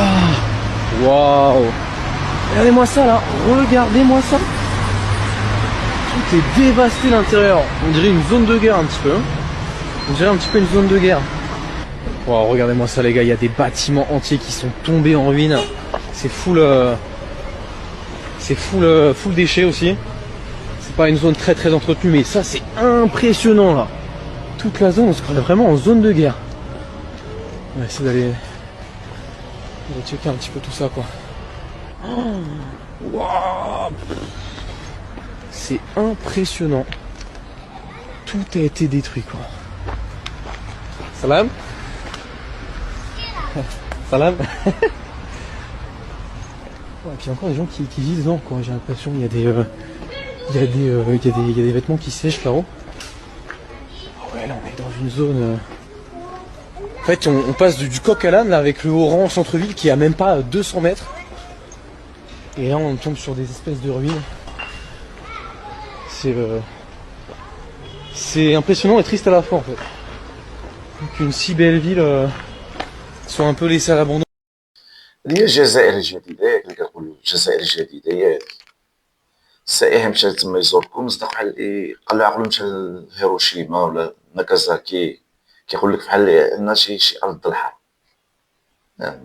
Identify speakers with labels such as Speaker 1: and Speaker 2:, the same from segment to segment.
Speaker 1: Ah, waouh! Regardez-moi ça là, regardez-moi ça. Tout est dévasté l'intérieur. On dirait une zone de guerre un petit peu. On dirait un petit peu une zone de guerre. Wow, regardez-moi ça les gars, il y a des bâtiments entiers qui sont tombés en ruine. C'est full, full déchet aussi. C'est pas une zone très entretenue, mais ça c'est impressionnant là. Toute la zone, on se croirait vraiment en zone de guerre. On va essayer d'aller checker un petit peu tout ça quoi. Oh, wow. C'est impressionnant. Tout a été détruit quoi. Salam. Salam. Ouais, et puis encore des gens qui vivent dedans quoi. J'ai l'impression qu'il y a des vêtements qui sèchent là-haut. Oh ouais, là on est dans une zone. En fait, on passe du coq à l'âne là avec le Oran au centre-ville qui a même pas 200 mètres. Et là on tombe sur des espèces de ruines. C'est impressionnant et triste à la fois en fait. Qu'une si belle ville soit un peu laissée à l'abandon.
Speaker 2: هي الجزائر الجديدة ياك اللي كنقولوا الجزائر الجديدة ياك السائح مشى تما يزوركم مصداق بحال اللي قلع عقلو مشى لهيروشيما ولا ناكازاكي كيقول لك بحال أن شي أرض الحرب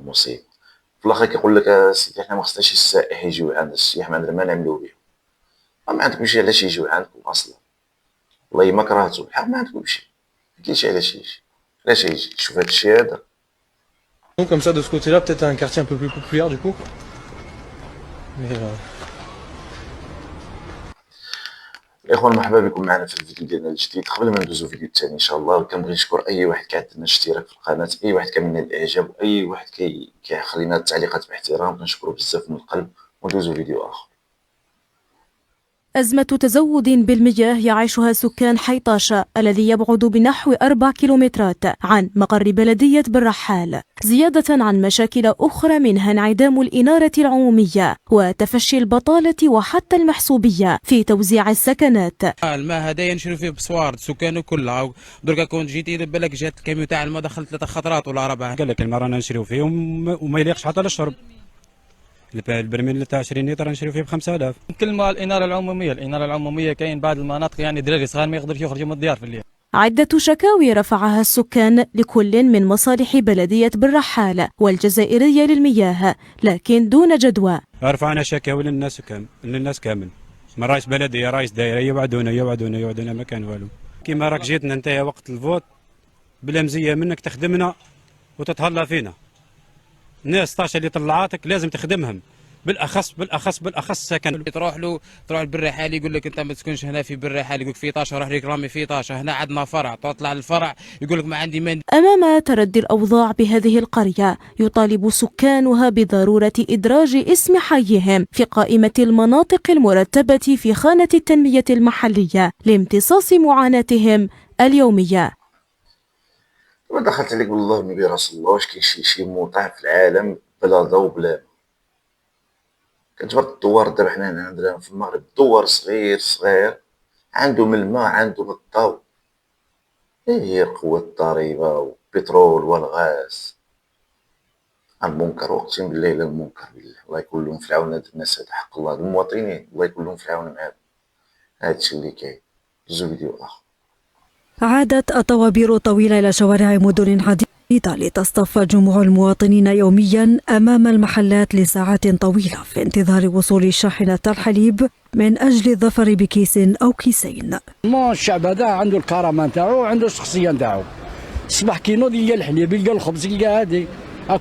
Speaker 2: مصيبة في الآخر كيقول لك سيدي حنا مخصناش السائح يجيو عندنا السياح ما عندنا ما نعملو بهم ما عندكمش علاش يجيو عندكم أصلا والله ما كرهتو الحق ما عندكمش مكاينش علاش يجي علاش يجي شوف هاد الشي هذا.
Speaker 1: Donc comme ça de ce côté-là, peut-être un quartier un peu plus populaire du coup. Mais
Speaker 2: الاخوان مرحبا بكم معنا في الفيديو ديالنا الجديد. قبل ما ندوزو فيديو الثاني ان شاء الله كنبغي نشكر اي واحد كيعطينا الاشتراك في القناه، اي واحد كيعمل لنا الاعجاب، واي واحد كيخلينا التعليقات باحترام، كنشكرو بزاف من القلب. وندوزو فيديو اخر.
Speaker 3: أزمة تزود بالمياه يعيشها سكان حي طاشا الذي يبعد بنحو 4 كيلومترات عن مقر بلدية بالرحال، زيادة عن مشاكل أخرى منها انعدام الإنارة العمومية وتفشي البطالة وحتى المحسوبية في توزيع السكنات.
Speaker 4: الماء هذا ينشروا فيه بصوار سكانه كلها، دركا كون جيتي بالك جات الكاميو تاع الماء دخل 3 خطرات ولا 4.
Speaker 5: قال لك الماء رانا نشريو فيه وما يليقش حتى للشرب. البرميل تاع 20 لتر نشريو فيه ب 5000.
Speaker 6: كلمة الإنارة العمومية كاين بعض المناطق يعني دراري صغار ما يقدرش يخرجوا من الديار في الليل.
Speaker 3: عدة شكاوي رفعها السكان لكل من مصالح بلدية بالرحال والجزائرية للمياه لكن دون جدوى.
Speaker 5: رفعنا شكاوي للناس كامل، من رئيس بلدية رئيس دائرة يوعدونا ما كان والو. كيما راك جيتنا انت وقت الفوت بلا مزية منك تخدمنا وتتهلا فينا. الناس طاشا اللي طلعاتك لازم تخدمهم بالاخص سكن.
Speaker 4: تروح البرحال يقول لك انت ما تسكنش هنا في بالرحال، يقول لك في طاشا روح ريكلامي في طاشا، هنا عندنا فرع تطلع للفرع يقول لك ما عندي من.
Speaker 3: امام تردي الاوضاع بهذه القرية يطالب سكانها بضرورة ادراج اسم حيهم في قائمة المناطق المرتبة في خانة التنمية المحلية لامتصاص معاناتهم اليومية.
Speaker 2: ما دخلت عليك والله النبي رسول الله، واش كاين شي موطع في العالم بلا ضوء بلا كتبرد الدوار دابا حنا هنا عندنا في المغرب دوار صغير عندهم الماء عندهم الضوء. هي قوة الضريبة والبترول والغاز المنكر، اقسم بالله الا المنكر بالله. الله يكون لهم في العون هاد الناس، هذا حق الله المواطنين، الله يكون لهم في العون معاهم. هادشي اللي كاين. دوزو فيديو اخر.
Speaker 7: عادت الطوابير الطويلة إلى شوارع مدن عديدة لتصطف جموع المواطنين يوميا أمام المحلات لساعات طويلة في انتظار وصول شاحنة الحليب من أجل الظفر بكيس أو كيسين.
Speaker 8: الشعب هذا عنده الكرامة نتاعو وعنده الشخصية نتاعو. صباح كينوض يلقى الحليب يلقى الخبز يلقى هادي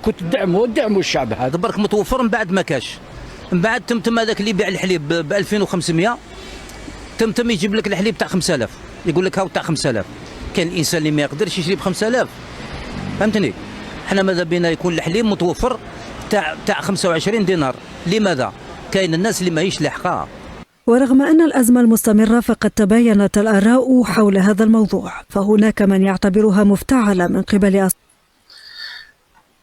Speaker 8: كنت تدعموا الشعب هذا.
Speaker 9: برك متوفر من بعد ما كاش، من بعد تم هذاك اللي يبيع الحليب ب 2500 تم يجيب لك الحليب تاع 5000، يقول لك هاو تاع 5000. كان الانسان اللي ما يقدرش يشري ب 5000، فهمتني؟ حنا ماذا بينا يكون الحليب متوفر تاع 25 دينار. لماذا؟ كاين الناس اللي ماهيش لاحقه.
Speaker 7: ورغم أن الأزمة المستمرة فقد تباينت الآراء حول هذا الموضوع، فهناك من يعتبرها مفتعلة من قبل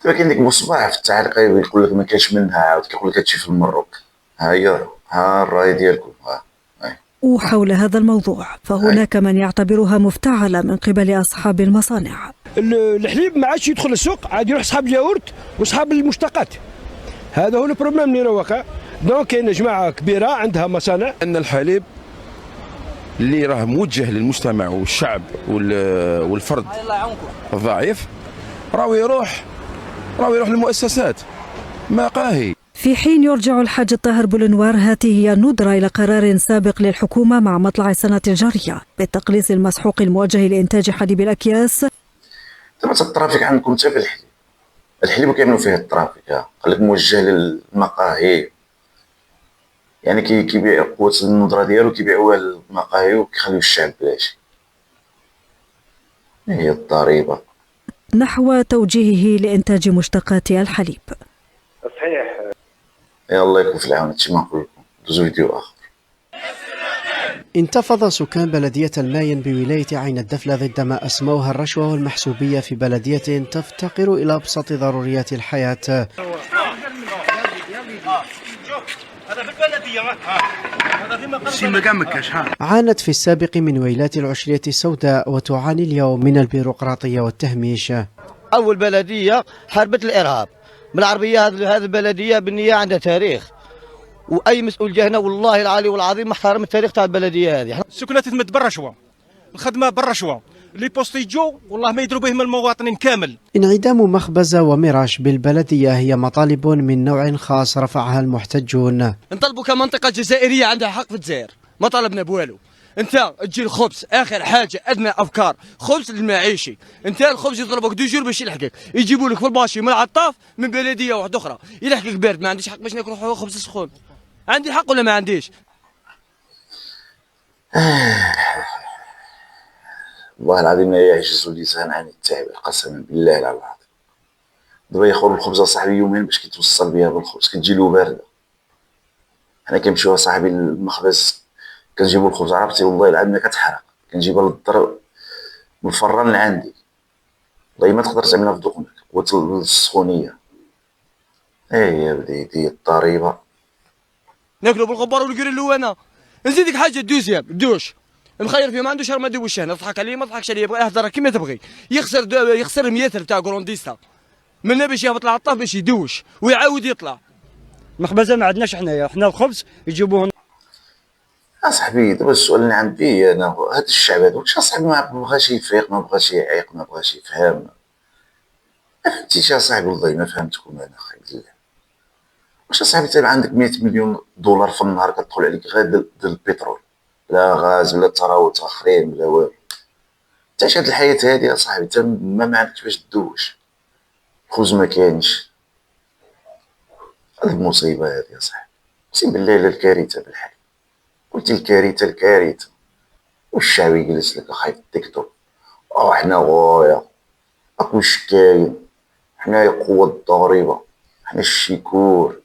Speaker 2: دابا كاين ديك مصباح في التعليق يقول لك ما كاينش منها، عاود كيقول لك هادشي في المروك. ها الراي ديالكم.
Speaker 7: حول هذا الموضوع، فهناك من يعتبرها مفتعلة من قبل أصحاب المصانع.
Speaker 8: الحليب ما عادش يدخل السوق، عاد يروح صحاب الياورت وصحاب المشتقات. هذا هو البروبليم اللي راه واقع. دونك كاينه جماعه كبيره عندها مصانع.
Speaker 10: ان الحليب اللي راه موجه للمجتمع والشعب والفرد الضعيف راهو يروح للمؤسسات مقاهي.
Speaker 7: في حين يرجع الحاج الطاهر بولنوار هذه هي الندرة إلى قرار سابق للحكومة مع مطلع السنة الجارية بالتقليص المسحوق الموجه لإنتاج حليب الأكياس.
Speaker 2: تما الترافيك عندكم حتى في الحليب كيعملوا فيه الترافيك، قال لك موجه للمقاهي، يعني كيبيع قوة النظرة ديالو كيبيعوها للمقاهي وكيخليو الشعب بلاش. هي الضريبة
Speaker 7: نحو توجيهه لإنتاج مشتقات الحليب.
Speaker 2: صحيح. يا الله يكون في العون. هادشي ما نقول لكم. دوزو فيديو آخر.
Speaker 11: انتفض سكان بلدية الماين بولاية عين الدفلة ضد ما أسموها الرشوة والمحسوبية في بلدية تفتقر إلى أبسط ضروريات الحياة. عانت في السابق من ويلات العشرية السوداء وتعاني اليوم من البيروقراطية والتهميش.
Speaker 12: أول بلدية حاربت الإرهاب من العربية. هذه البلدية بالنية عندها تاريخ، واي مسؤول جا هنا والله العلي والعظيم محترم التاريخ تاع البلديه هذه.
Speaker 13: السكنات تمد بالرشوه، الخدمه بالرشوه، لي بوست يجوا والله ما يدروا بهم المواطنين كامل.
Speaker 11: انعدام مخبزة ومراش بالبلدية هي مطالب من نوع خاص رفعها المحتجون.
Speaker 12: نطلبوا كمنطقه جزائريه عندها حق في الجزائر، ما طلبنا بوالو. انت تجي الخبز اخر حاجه، ادنى افكار، خبز المعيشي. انت الخبز يضربك 2 جور باش يلحقك، يجيبوا لك في الباشي من العطاف من بلديه واحده اخرى يلحقك بارد. ما عنديش حق باش ناكل خبز سخون؟ عندي حق ولا ما عنديش؟
Speaker 2: والله العظيم لا يعجز اللسان عن التعبير، قسما بالله العظيم. دابا ياخذ الخبزه صاحبي يومين باش كيتوصل بها بالخبز، كتجي له بارده. حنا كنمشيو صاحبي للمخبز كنجيبو الخبز، عرفتي والله العظيم كتحرق، كنجيبها للدار بالفران اللي عندي، والله ما تقدر تعملها في دوقنك قوة السخونيه. يا وليدي الضريبه.
Speaker 12: ناكلوا بالغبار والقري اللوانا. نزيدك حاجه دوزيام دوش نخير فيه، ما عندوش ما دوش هنا. تضحك عليه ما تضحكش عليه، يبغى يهضر كيما تبغي. يخسر المياتر تاع كرونديستا منا باش يهبط العطاف باش يدوش ويعاود يطلع.
Speaker 8: مخبزه ما عندناش حنايا، حنا الخبز يجيبوه.
Speaker 2: اصاحبي دابا السؤال اللي عندي انا، هذا الشعب هذا واش اصاحبي ما بغاش يفيق، ما بغاش يعيق، ما بغاش يفهم؟ ما فهمتيش اصاحبي والله ما فهمتكم انا خايب بالله. واش اصاحبي تبقى عندك 100 مليون دولار في النهار كتدخل عليك غير ديال البترول، لا غاز ولا ثروات اخرين ولا والو. تعيش هاد الحياة هادي اصاحبي تا ما عندكش باش تدوش، الخبز ما كاينش. هاد المصيبة هادي اصاحبي، اقسم بالله الا الكارثة بالحال. قلتي الكارثة والشعب يجلس لك اخاي في التيك توك. حنا غاية اكو واش كاين، حنايا قوة الضريبة، حنا الشيكور.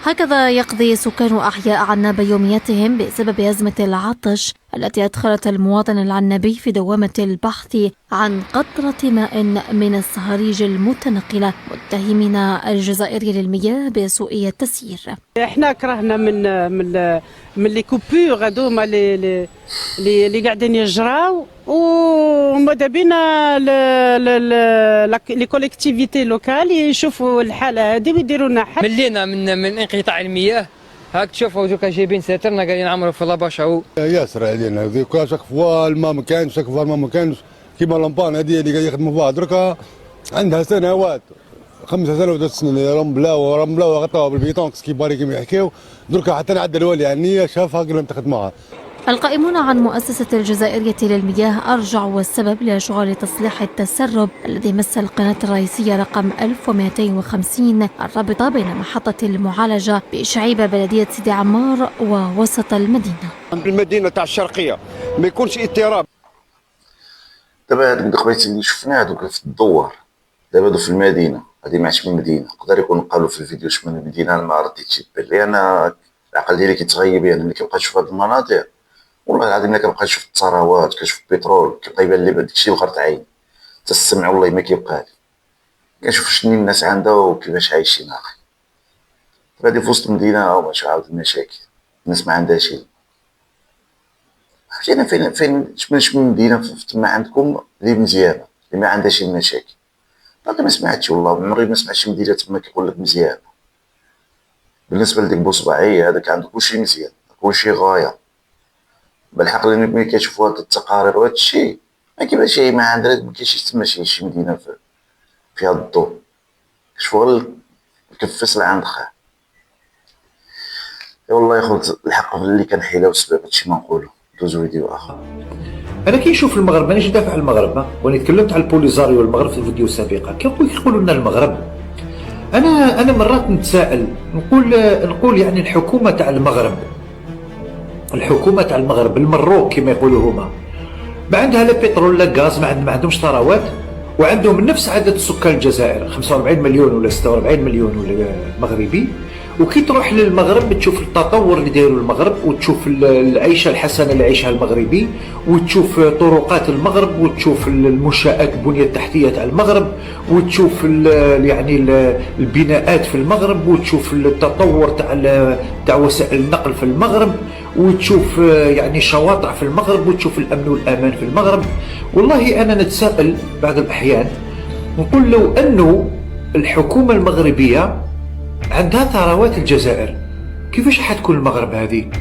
Speaker 3: هكذا يقضي سكان أحياء عناب يومياتهم بسبب أزمة العطش التي أدخلت المواطن العنابي في دوامة البحث عن قطرة ماء من الصهاريج المتنقلة، متهمين الجزائري للمياه بسوء التسيير.
Speaker 14: احنا كرهنا من لي كوبور هذوما اللي قاعدين يجراو، وماذا بينا لي كوليكتيفيتي لوكال يشوفوا الحاله هذه ويديروا لنا حل.
Speaker 15: ملينا من انقطاع المياه. هاك تشوفوا دوكا جايبين ساترنا قاعدين نعمروا في لاباشا.
Speaker 16: ياسر علينا دوكا شاك فوا الماء ما كانش، شاك فوا الماء ما كانش. كيما لامبان هذه اللي قاعد يخدموا فيها دركا عندها سنوات، 5 سنوات 6 سنين رمبلاو غطاوها بالبيتونكس كيباري كيما يحكيو. دركا حتى نعدى الوالي عني شافها قال لهم تخدمها.
Speaker 3: القائمون عن مؤسسة الجزائرية للمياه أرجعوا السبب لشغل تصليح التسرب الذي مس القناة الرئيسية رقم 1250 الرابطة بين محطة المعالجة بشعيبة بلدية سيدي عمار ووسط المدينة.
Speaker 16: المدينة تاع الشرقية ما يكونش اضطراب.
Speaker 2: دابا هادوك الخبيث اللي شفنا هادوك في الدوار، دابا هادو في المدينة، هادي ما عادش من المدينة. يقدر يكون قالوا في الفيديو من المدينة، انا ما رديتش بالي. انا العقل ديالي كيتغيب، يعني ملي كنبقى نشوف هاد المناظر والله العظيم ملي كنبقى نشوف الثروات، كنشوف البترول، كيبقى يبان لي داكشي وغرت عيني، حتى السمع والله ما كيبقى لي. كنشوف شنو الناس عندها وكيفاش عايشين اخي. هادي في وسط المدينة وماشي عاود المشاكل، الناس ما عندها شي. عرفتينا فين شمن مدينه تما عندكم اللي مزيانه اللي ما عندها شي مشاكل؟ باقي ما سمعتش والله، عمري ما سمعت شي مدينه تما كيقول لك مزيانه. بالنسبه لديك بوصباعيه هذاك عنده كلشي مزيان، كلشي غايه. بالحق ملي كيشوفوا هاد التقارير وهاد الشيء ما كيبانش ما عندنا، ما كاينش تما شي مدينه فيها الضوء، كيشوفوا غير الكفاس اللي عند خاه. والله يا خوت الحق اللي كنحيلها بسبب هادشي ما نقولو. دوزو فيديو اخر.
Speaker 17: انا كي نشوف المغرب مانيش ندافع على المغرب، وانا تكلمت على البوليزاريو المغرب في الفيديو السابقه، كيقولوا لنا المغرب. انا مرات نتساءل نقول يعني الحكومه تاع المغرب، المروك كما يقولوا هما، ما عندها لا بترول لا غاز، ما عندهمش ثروات، وعندهم نفس عدد سكان الجزائر 45 مليون ولا 46 مليون ولا مغربي. وكي تروح للمغرب تشوف التطور اللي دايروا المغرب، وتشوف العيشه الحسنه اللي عيشها المغربي، وتشوف طرقات المغرب، وتشوف المنشآت البنيه التحتيه تاع المغرب، وتشوف يعني البناءات في المغرب، وتشوف التطور تاع وسائل النقل في المغرب، وتشوف يعني شواطئ في المغرب، وتشوف الامن والامان في المغرب. والله انا نتساءل بعض الاحيان نقول لو انه الحكومه المغربيه عندها ثروات الجزائر، كيفاش حتكون المغرب هذه؟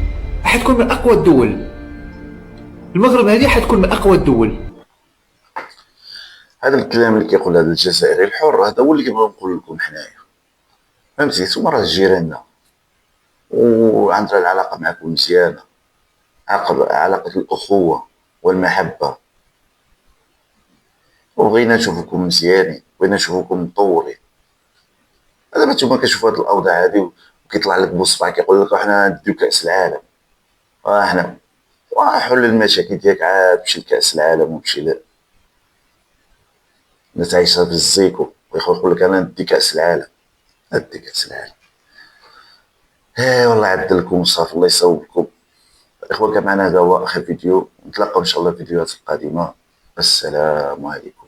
Speaker 17: حتكون من اقوى الدول. المغرب هذه حتكون من اقوى الدول.
Speaker 2: هذا الكلام اللي كيقول هذا الجزائري الحر هذا هو اللي كنبغيو نقول لكم حنايا، فهمتي؟ نتوما راه جيراننا وعندنا العلاقه معكم مزيانه، علاقه الاخوه والمحبه، وبغينا نشوفكم مزيانين، بغينا نشوفكم مطورين. دابا نتوما كتشوفوا هاد الاوضاع هادي وكيطلع لك بوصبع كيقول لك حنا نديو كاس العالم، حنا حل المشاكل ديالك عاد مشي لكاس العالم ومشي الناس عايشه في الزيكو، ويقول لك انا ندي كاس العالم، ندي كاس العالم. والله يعدلكم صافي، الله يصوبكم. الاخوه كان معنا هذا هو اخر فيديو، نتلاقاو ان شاء الله في الفيديوهات القادمه. السلام عليكم.